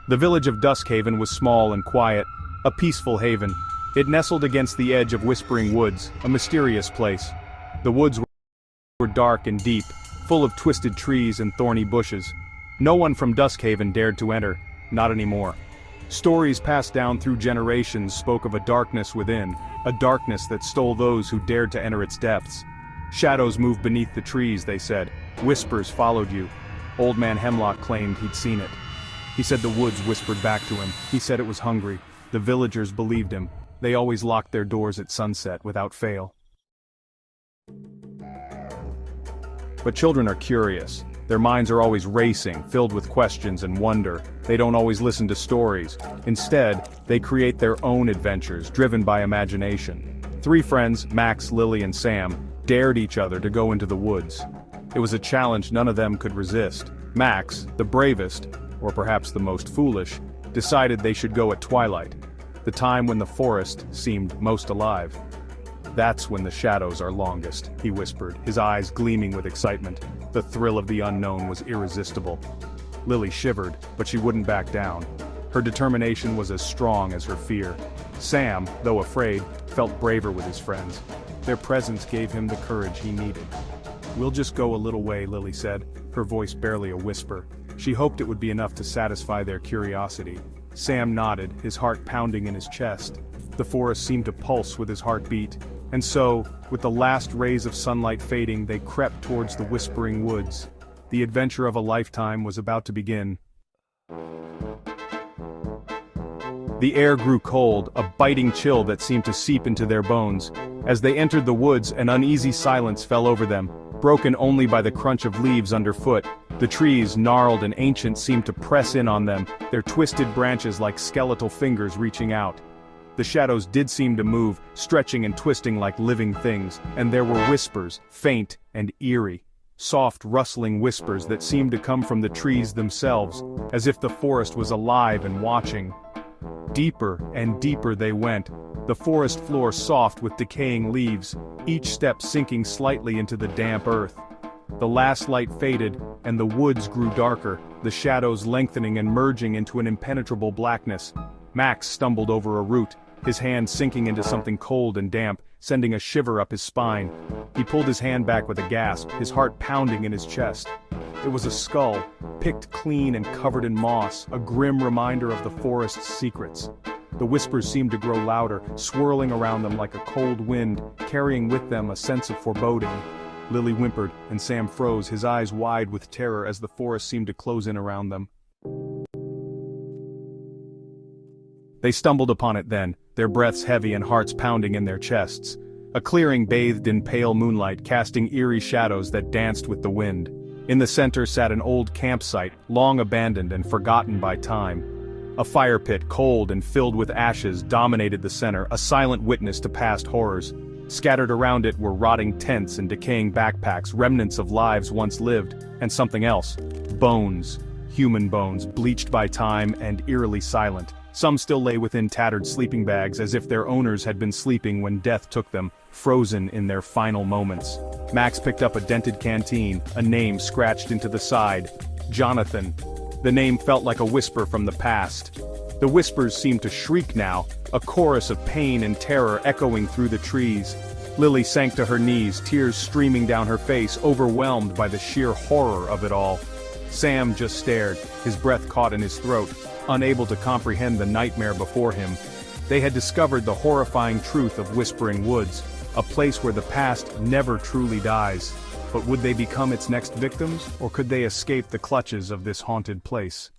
The village of Duskhaven was small and quiet, a peaceful haven. It nestled against the edge of Whispering Woods, a mysterious place. The woods were dark and deep, full of twisted trees and thorny bushes. No one from Duskhaven dared to enter, not anymore. Stories passed down through generations spoke of a darkness within, a darkness that stole those who dared to enter its depths. Shadows moved beneath the trees, they said. Whispers followed you. Old Man Hemlock claimed he'd seen it. He said the woods whispered back to him. He said it was hungry. The villagers believed him. They always locked their doors at sunset without fail. But children are curious. Their minds are always racing, filled with questions and wonder. They don't always listen to stories. Instead, they create their own adventures, driven by imagination. Three friends, Max, Lily, and Sam, dared each other to go into the woods. It was a challenge none of them could resist. Max, the bravest, or perhaps the most foolish, decided they should go at twilight, the time when the forest seemed most alive. "That's when the shadows are longest," he whispered, his eyes gleaming with excitement. The thrill of the unknown was irresistible. Lily shivered, but she wouldn't back down. Her determination was as strong as her fear. Sam, though afraid, felt braver with his friends. Their presence gave him the courage he needed. "We'll just go a little way," Lily said, her voice barely a whisper. She hoped it would be enough to satisfy their curiosity. Sam nodded, his heart pounding in his chest. The forest seemed to pulse with his heartbeat. And so, with the last rays of sunlight fading, they crept towards the Whispering Woods. The adventure of a lifetime was about to begin. The air grew cold, a biting chill that seemed to seep into their bones. As they entered the woods, an uneasy silence fell over them, broken only by the crunch of leaves underfoot. The trees, gnarled and ancient, seemed to press in on them, their twisted branches like skeletal fingers reaching out. The shadows did seem to move, stretching and twisting like living things, and there were whispers, faint and eerie. Soft, rustling whispers that seemed to come from the trees themselves, as if the forest was alive and watching. Deeper and deeper they went, the forest floor soft with decaying leaves, each step sinking slightly into the damp earth. The last light faded, and the woods grew darker, the shadows lengthening and merging into an impenetrable blackness. Max stumbled over a root, his hand sinking into something cold and damp, sending a shiver up his spine. He pulled his hand back with a gasp, his heart pounding in his chest. It was a skull, picked clean and covered in moss, a grim reminder of the forest's secrets. The whispers seemed to grow louder, swirling around them like a cold wind, carrying with them a sense of foreboding. Lily whimpered, and Sam froze, his eyes wide with terror as the forest seemed to close in around them. They stumbled upon it then, their breaths heavy and hearts pounding in their chests. A clearing bathed in pale moonlight, casting eerie shadows that danced with the wind. In the center sat an old campsite, long abandoned and forgotten by time. A fire pit, cold and filled with ashes, dominated the center, a silent witness to past horrors. Scattered around it were rotting tents and decaying backpacks, remnants of lives once lived, and something else. Bones. Human bones, bleached by time and eerily silent. Some still lay within tattered sleeping bags as if their owners had been sleeping when death took them, frozen in their final moments. Max picked up a dented canteen, a name scratched into the side. Jonathan. The name felt like a whisper from the past. The whispers seemed to shriek now, a chorus of pain and terror echoing through the trees. Lily sank to her knees, tears streaming down her face, overwhelmed by the sheer horror of it all. Sam just stared, his breath caught in his throat, unable to comprehend the nightmare before him. They had discovered the horrifying truth of Whispering Woods, a place where the past never truly dies. But would they become its next victims, or could they escape the clutches of this haunted place?